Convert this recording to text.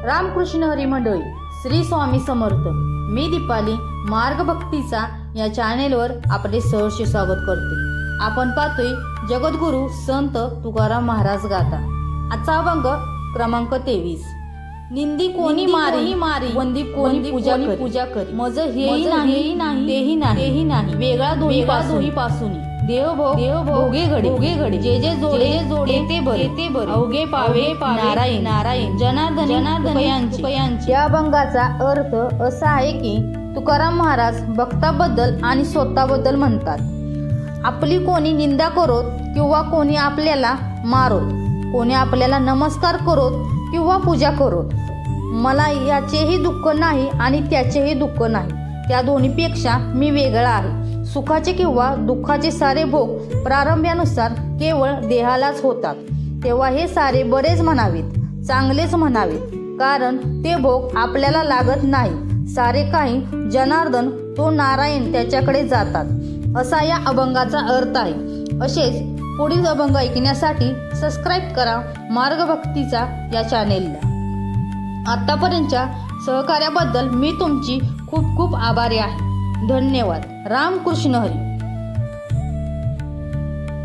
रामकृष्ण हरी मंडळी, श्री स्वामी समर्थ. मी दीपाली मार्ग भक्तीचा या चॅनेलवर आपले सहर्ष स्वागत करते. आपण पाहतोय जगद्गुरु संत तुकाराम महाराज गाथा. आजचा अभंग क्रमांक 23. निंदी कोणी मारी वंदी कोणी पूजा करी मज हेही नाही तेही नाही वेगळा दोही पासून देव भोगे घडे जे जोडे ते बरे अवघे पावे नारायण जनार्दन यांची. या अभंगाचा अर्थ असा आहे की तुकाराम महाराज भक्ताबद्दल आणि स्वतःबद्दल म्हणतात. आपली कोणी निंदा करोत किंवा कोणी आपल्याला मारोत, कोणी आपल्याला नमस्कार करोत किंवा पूजा करोत, मला याचेही दुःख नाही आणि त्याचेही दुःख नाही. त्या दोन्हीपेक्षा मी वेगळा आहे. सुखाचे किंवा दुःखाचे सारे भोग प्रारंभानुसार केवळ देहालाच होतात. तेव्हा हे सारे बरेच म्हणावेत, चांगलेच म्हणावेत, कारण ते भोग आपल्याला लागत नाही. सारे काही जनार्दन तो नारायण त्याच्याकडे जातात, असा या अभंगाचा अर्थ आहे. असेच पुढील अभंग ऐकण्यासाठी सबस्क्राईब करा मार्ग भक्तीचा या चॅनेलला. आतापर्यंतच्या सहकार्याबद्दल मी तुमची खूप खूप आभारी आहे. धन्यवाद. रामकृष्ण हरी.